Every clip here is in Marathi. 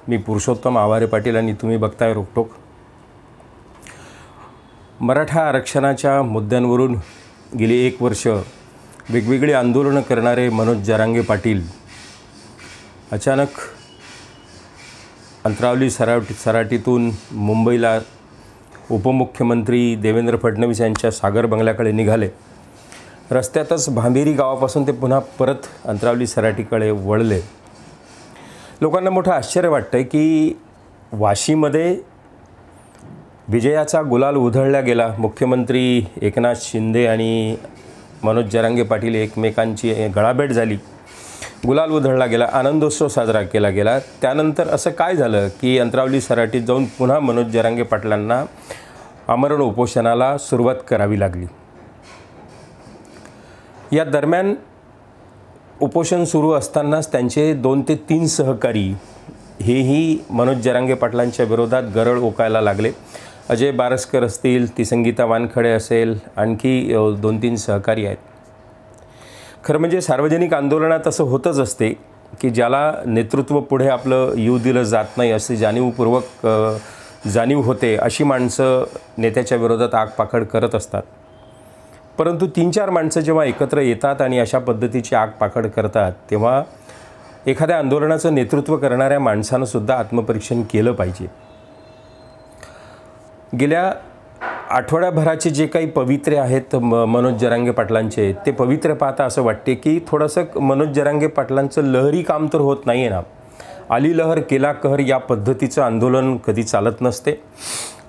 मी पुरुषोत्तम आवारे पाटील आणि तुम्ही बघताय रोकटोक। मराठा आरक्षणाच्या मुद्द्यांवरून गेली 1 वर्ष वेगवेगळी आंदोलनं करणारे मनोज जरांगे पाटील अचानक अंतरावली सराटीतून मुंबईला उपमुख्यमंत्री देवेंद्र फडणवीस यांच्या सागर बंगल्याकडे निघाले। रस्त्यातच भांबेरी गावापासून ते पुन्हा परत अंतरावली सराटीकडे वळले। लोकांना मोठं आश्चर्य वाटतं की वाशीमध्ये विजयाचा गुलाल उधळला गेला। मुख्यमंत्री एकनाथ शिंदे आणि मनोज जरांगे पाटील एकमेकांची गळाभेट झाली, गुलाल उधळला गेला, आनंदोत्सव साजरा केला गेला। त्यानंतर असं काय झालं की अंतरावली सराटीत जाऊन पुन्हा मनोज जरांगे पाटलांना आमरण उपोषणाला सुरुवात करावी लागली। या दरम्यान उपोषण सुरू असतानाच त्यांचे 2 ते 3 सहकारी हेही मनोज जरांगे पाटलांच्या विरोधात गरळ ओकायला लागले। अजय बारसकर असतील, ती संगीता वानखडे असेल, आणखी 2-3 सहकारी आहेत। खरं म्हणजे सार्वजनिक आंदोलनात असं होतच असते की ज्याला नेतृत्व पुढे आपलं येऊ दिलं जात नाही असे जाणीवपूर्वक जाणीव होते, अशी माणसं नेत्याच्या विरोधात आगपाखड करत असतात। परंतु 3-4 माणसं जेव्हा एकत्र येतात आणि अशा पद्धतीची आगपाखड करतात तेव्हा एखाद्या आंदोलनाचं नेतृत्व करणाऱ्या माणसानं सुद्धा आत्मपरीक्षण केलं पाहिजे। गेल्या आठवड्याभराचे जे काही पवित्रे आहेत मनोज जरांगे पाटलांचे, ते पवित्रे पाहता असं वाटते की थोडंसं मनोज जरांगे पाटलांचं लहरी काम तर होत नाही आहे ना। आली लहर केला कहर या पद्धतीचं आंदोलन कधी चालत नसते।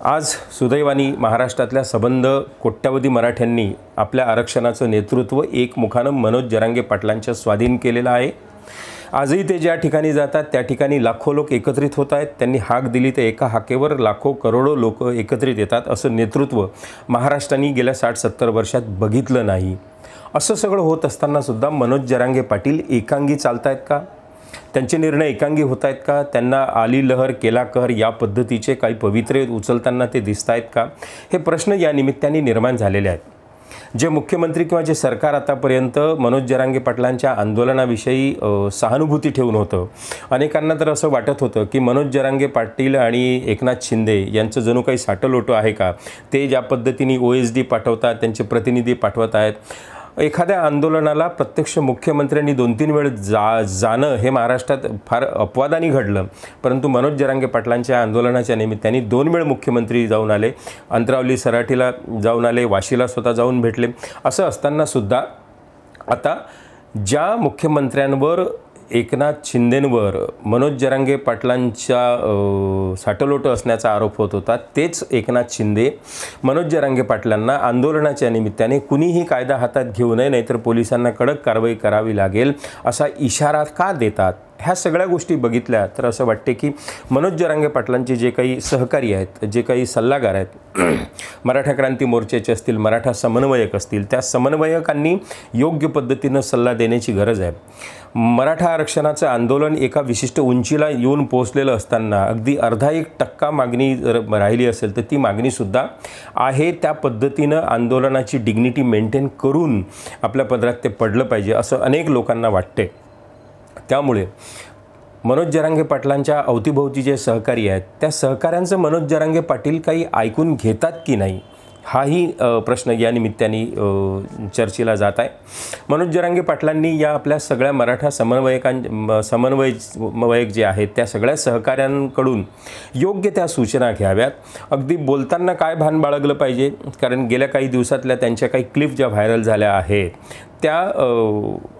आज सुदैवाने महाराष्ट्रातल्या सबंध कोट्यावधी मराठ्यांनी आपल्या आरक्षणाचं नेतृत्व एकमुखानं मनोज जरांगे पाटलांच्या स्वाधीन केलेलं आहे। आजही ते ज्या ठिकाणी जातात त्या ठिकाणी लाखो लोक एकत्रित होत आहेत। त्यांनी हाक दिली तर एका हाकेवर लाखो करोडो लोक एकत्रित येतात। असं नेतृत्व महाराष्ट्राने गेल्या 60-70 वर्षात बघितलं नाही। असं सगळं होत असताना सुद्धा मनोज जरांगे पाटील एकांगी चालत आहेत का? त्यांचे निर्णय एकांगी होत आहेत का? त्यांना आली लहर केला कहर या पद्धतीचे काही पवित्रे उचलताना ते दिसत आहेत का? हे प्रश्न या निमित्ताने निर्माण झालेले आहेत। जे मुख्यमंत्री किंवा जे सरकार आतापर्यंत मनोज जरांगे पाटलांच्या आंदोलनाविषयी सहानुभूती ठेवून होतं, अनेकांना तर असं वाटत होतं की मनोज जरांगे पाटील आणि एकनाथ शिंदे यांचं जणू काही साटलोटं आहे का? ते ज्या पद्धतीने OSD पाठवतात, त्यांचे प्रतिनिधी पाठवत आहेत। एखाद्या आंदोलनाला प्रत्यक्ष मुख्यमंत्र्यांनी 2-3 वेळ जाणं हे महाराष्ट्रात फार अपवादाने घडलं, परंतु मनोज जरांगे पाटलांच्या आंदोलनाच्या निमित्ताने 2 वेळ मुख्यमंत्री जाऊन आले, अंतरावली सराटीला जाऊन आले, वाशीला स्वतः जाऊन भेटले। असं असतानासुद्धा आता ज्या मुख्यमंत्र्यांवर एकनाथ शिंदेंवर मनोज जरांगे पाटलांच्या साटलोटं असण्याचा आरोप होत होता, तेच एकनाथ शिंदे मनोज जरांगे पाटलांना आंदोलनाच्या निमित्ताने कुणीही कायदा हातात घेऊ नये, नाहीतर पोलिसांना कडक कारवाई करावी लागेल असा इशारा का देतात? ह्या सगळ्या गोष्टी बघितल्या तर असं वाटते की मनोज जरांगे पाटलांचे जे काही सहकारी आहेत, जे काही सल्लागार आहेत, मराठा क्रांती मोर्चाचे असतील, मराठा समन्वयक असतील, त्या समन्वयकांनी योग्य पद्धतीनं सल्ला देण्याची गरज आहे। मराठा आरक्षणाचं आंदोलन एका विशिष्ट उंचीला येऊन पोहोचलेलं असताना अगदी 0.5% मागणी जर राहिली असेल तर ती मागणीसुद्धा आहे त्या पद्धतीनं आंदोलनाची डिग्निटी मेंटेन करून आपल्या पदरात ते पडलं पाहिजे असं अनेक लोकांना वाटते। त्यामुळे मनोज जरांगे पाटलांच्या अवतीभोवती जे सहकारी आहेत त्या सहकाऱ्यांचं मनोज जरांगे पाटील काही ऐकून घेतात की नाही, हाही प्रश्न या निमित्ताने चर्चेला जात आहे। मनोज जरांगे पाटलांनी या आपल्या सगळ्या मराठा समन्वयक जे आहेत त्या सगळ्या सहकाऱ्यांकडून योग्य त्या सूचना घ्याव्यात। अगदी बोलताना काय भान बाळगलं पाहिजे, कारण गेल्या काही दिवसातल्या त्यांच्या काही क्लिप ज्या व्हायरल झाल्या आहेत त्या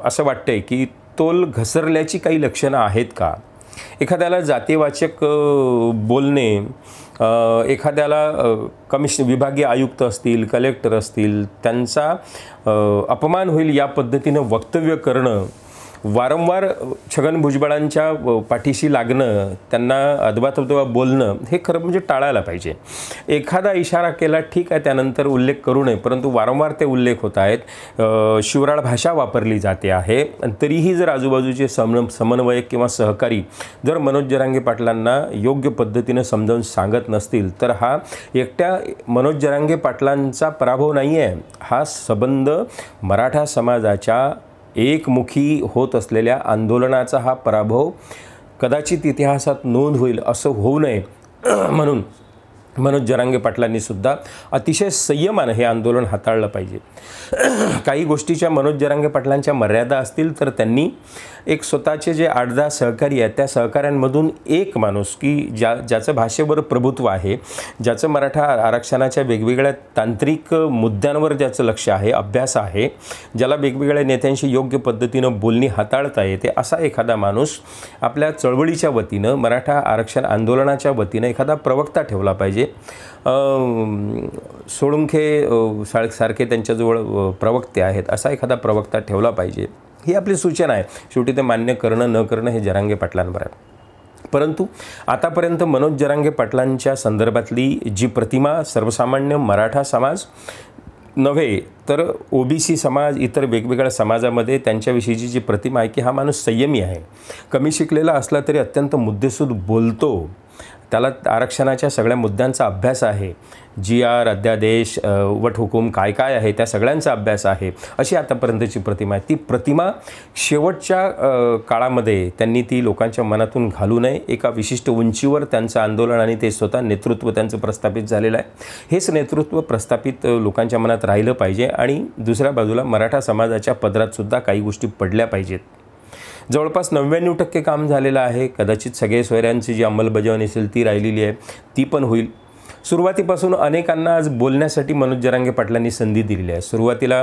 असं वाटतंय की तोल घसरल्याची काही लक्षणं आहेत का? एखाद्याला जातीवाचक बोलणे, एखाद्याला विभागीय आयुक्त असतील, कलेक्टर असतील, त्यांचा अपमान होईल या पद्धतीनं वक्तव्य करणं, वारंवार छगन भुजबळांच्या पाठीशी लागणं, त्यांना अदबातबा बोलणं हे खरं म्हणजे टाळायला पाहिजे। एखादा इशारा केला ठीक आहे, त्यानंतर उल्लेख करू नये, परंतु वारंवार ते उल्लेख होत आहेत, शिवराळ भाषा वापरली जाते आहे। तरीही जर आजूबाजूचे समन्वयक किंवा सहकारी जर मनोज जरांगे पाटलांना योग्य पद्धतीनं समजावून सांगत नसतील तर हा एकट्या मनोज जरांगे पाटलांचा पराभव नाही आहे, हा सबंध मराठा समाजाच्या एकमुखी होत असलेल्या आंदोलनाचा हा पराभव कदाचित इतिहासात नोंद होईल असं होऊ नये म्हणून मनोज जरांगे पाटलांनी सुद्धा अतिशय संयमानं हे आंदोलन हाताळलं पाहिजे. काही गोष्टीच्या मनोज जरांगे पाटलांच्या मर्यादा असतील तर त्यांनी एक स्वतःचे जे 8-10 सहकारी आहेत त्या सहकाऱ्यांमधून एक माणूस की ज्याचं भाषेवर प्रभुत्व आहे, ज्याचं मराठा आरक्षणाच्या वेगवेगळ्या तांत्रिक मुद्द्यांवर ज्याचं लक्ष आहे, अभ्यास आहे, ज्याला वेगवेगळ्या नेत्यांशी योग्य पद्धतीनं बोलणी हाताळता येते, असा एखादा माणूस आपल्या चळवळीच्या वतीनं, मराठा आरक्षण आंदोलनाच्या वतीनं एखादा प्रवक्ता ठेवला पाहिजे. सोळुंखे सारखे त्यांच्याजवळ प्रवक्ते आहेत, असा एखादा प्रवक्ता ठेवला पाहिजे. ही आपली सूचना आहे. शेवटी ते मान्य करणं न करणं हे जरांगे पाटलांवर आहे. परंतु आतापर्यंत मनोज जरांगे पाटलांच्या संदर्भातली जी प्रतिमा सर्वसामान्य मराठा समाज नव्हे तर OBC समाज, इतर वेगवेगळ्या समाजामध्ये त्यांच्याविषयीची जी प्रतिमा आहे की हा माणूस संयमी आहे, कमी शिकलेला असला तरी अत्यंत मुद्देसूद बोलतो, त्याला आरक्षणाच्या सगळ्या मुद्द्यांचा अभ्यास आहे, GR, अध्यादेश, वटहुकूम काय काय आहे त्या सगळ्यांचा अभ्यास आहे, अशी आतापर्यंतची प्रतिमा आहे. ती प्रतिमा शेवटच्या काळामध्ये त्यांनी ती लोकांच्या मनातून घालू नये. एका विशिष्ट उंचीवर त्यांचं आंदोलन आणि ते स्वतः नेतृत्व त्यांचं प्रस्थापित झालेलं आहे. हेच नेतृत्व प्रस्थापित लोकांच्या मनात राहिलं पाहिजे आणि दुसऱ्या बाजूला मराठा समाजाच्या पदरातसुद्धा काही गोष्टी पडल्या पाहिजेत. जवळपास 99% काम झालेलं आहे. कदाचित सगळे सोयऱ्यांची जी अंमलबजावणी असेल ती राहिलेली आहे, ती पण होईल. सुरुवातीपासून अनेकांना आज बोलण्यासाठी मनोज जरांगे पाटलांनी संधी दिलेली आहे. सुरुवातीला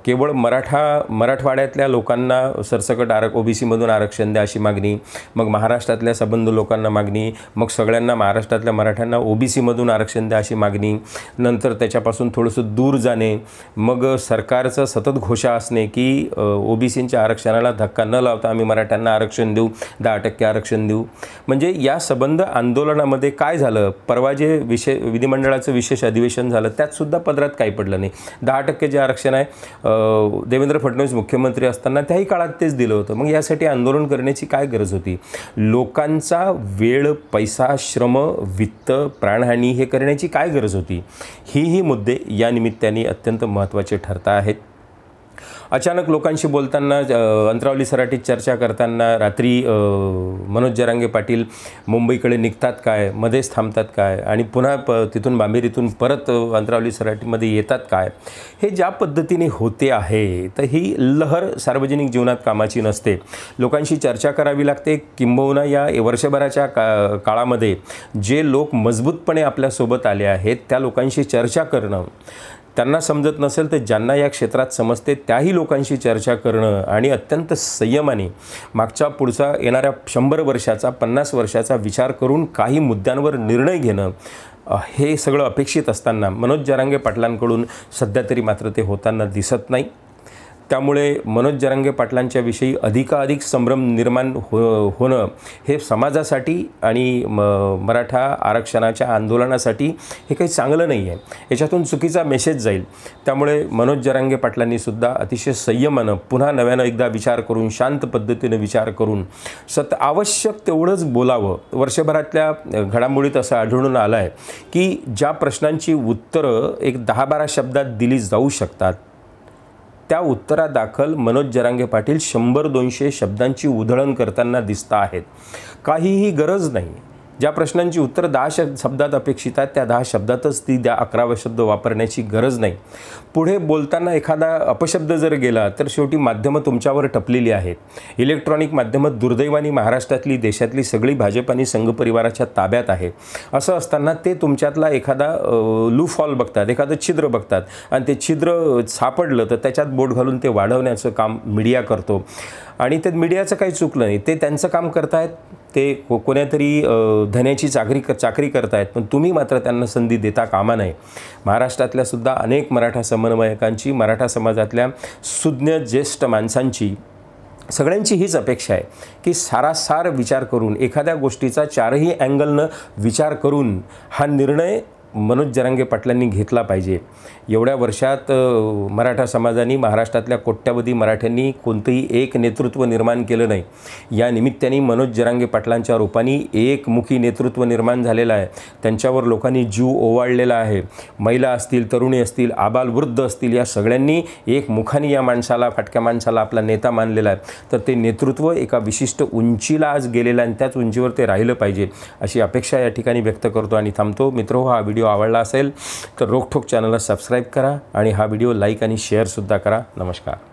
केवळ मराठवाड्यातल्या लोकांना सरसकट OBCमधून आरक्षण द्या अशी मागणी, मग महाराष्ट्रातल्या संबंध लोकांना मागणी, मग सगळ्यांना महाराष्ट्रातल्या मराठ्यांना OBCमधून आरक्षण द्या अशी मागणी, नंतर त्याच्यापासून थोडंसं दूर जाणे, मग सरकारचं सतत घोषणा असणे की OBCच्या आरक्षणाला धक्का न लावता आम्ही मराठ्यांना आरक्षण देऊ, 10% आरक्षण देऊ. म्हणजे या संबंध आंदोलनामध्ये काय झालं, परवा जे विधिमंडळाचं विशेष अधिवेशन झालं त्यातसुद्धा पदरात काही पडलं नाही. 10% जे आरक्षण आहे देवेंद्र फडणवीस मुख्यमंत्री असताना त्याही काळात तेच दिलं होतं. मग यासाठी आंदोलन करण्याची काय गरज होती? लोकांचा वेळ, पैसा, श्रम, वित्त, प्राणहानी हे करण्याची काय गरज होती? ही मुद्दे या निमित्ताने अत्यंत महत्त्वाचे ठरत आहेत. अचानक लोकांशी बोलताना, अंतरावली सराटीत चर्चा करताना रात्री मनोज जरांगे पाटील मुंबईकडे निघतात काय, मध्येच थांबतात काय आणि पुन्हा तिथून बांबेरीतून परत अंतरावली सराटीमध्ये येतात काय, हे ज्या पद्धतीने होते आहे तर ही लहर सार्वजनिक जीवनात कामाची नसते. लोकांशी चर्चा करावी लागते. किंबहुना या वर्षभराच्या काळामध्ये जे लोक मजबूतपणे आपल्यासोबत आले आहेत त्या लोकांशी चर्चा करणं, त्यांना समजत नसेल तर ज्यांना या क्षेत्रात समजते त्याही लोकांशी चर्चा करणं आणि अत्यंत संयमाने मागच्या पुढचा येणाऱ्या 100 वर्षाचा 50 वर्षाचा विचार करून काही मुद्द्यांवर निर्णय घेणं, हे सगळं अपेक्षित असताना मनोज जरांगे पाटलांकडून सध्या तरी मात्र ते होताना दिसत नाही. त्यामुळे मनोज जरांगे पाटलांच्या विषयी अधिकाधिक संभ्रम निर्माण होणं हे समाजासाठी आणि मराठा आरक्षणाच्या आंदोलनासाठी हे काही चांगलं नाही आहे. याच्यातून चुकीचा मेसेज जाईल. त्यामुळे मनोज जरांगे पाटलांनी सुद्धा अतिशय संयमानं पुन्हा नव्यानं एकदा विचार करून, शांत पद्धतीने विचार करून आवश्यक तेवढंच बोलावं. वर्षभरातल्या घडामोडीत असं आढळून आलं आहे की ज्या प्रश्नांची उत्तरं एक 10-12 शब्दात दिली जाऊ शकतात त्या उत्तरादाखल मनोज जरांगे पाटील 100-200 शब्दांची उधळण करताना दिसत आहेत. काहीही गरज नाही. ज्या प्रश्नांची उत्तर 10 शब्दात अपेक्षित आहेत त्या 10 शब्दातच ती 11 शब्द वापरण्याची गरज नाही. पुढे बोलताना एखादा अपशब्द जर गेला तर शेवटी माध्यमं तुमच्यावर टपलेली आहेत. इलेक्ट्रॉनिक माध्यमं दुर्दैवाने महाराष्ट्रातली, देशातली सगळी भाजप आणि संघ परिवाराच्या ताब्यात आहे. असं असताना ते तुमच्यातला एखादा लूप हॉल बघतात, एखादं छिद्र बघतात आणि ते छिद्र सापडलं तर त्याच्यात बोट घालून ते वाढवण्याचं काम मीडिया करतो. आणि ते मीडियाचं काही चुकलं नाही, ते त्यांचं काम करतायत, ते कोण्यातरी धन्याची चाकरी करतायत, पण तुम्ही मात्र त्यांना संधी देता कामा नये. महाराष्ट्रातल्या सुद्धा अनेक मराठा समन्वयकांची, मराठा समाजातल्या सुज्ञ ज्येष्ठ माणसांची, सगळ्यांची हीच अपेक्षा आहे की सारासार विचार करून, एखाद्या गोष्टीचा 4ही अँगलनं विचार करून हा निर्णय मनोज जरांगे पाटलांनी घेतला पाहिजे. एवढ्या वर्षात मराठा समाजाने, महाराष्ट्रातल्या कोट्यावधी मराठ्यांनी कोणतंही एक नेतृत्व निर्माण केलं नाही. या निमित्ताने मनोज जरांगे पाटलांच्या रूपाने एकमुखी नेतृत्व निर्माण झालेलं आहे. त्यांच्यावर लोकांनी जीव ओवाळलेला आहे. महिला असतील, तरुणी असतील, आबालवृद्ध असतील, या सगळ्यांनी एकमुखाने या माणसाला, फाटक्या माणसाला आपला नेता मानलेला आहे. तर ते नेतृत्व एका विशिष्ट उंचीला आज गेलेलं आहे आणि त्याच उंचीवर ते राहिलं पाहिजे अशी अपेक्षा या ठिकाणी व्यक्त करतो आणि थांबतो. मित्रो, हा व्हिडिओ आवडला असेल तर रोखोक चॅनलला सबस्क्राईब करा आणि हा व्हिडिओ लाईक आणि शेअरसुद्धा करा. नमस्कार.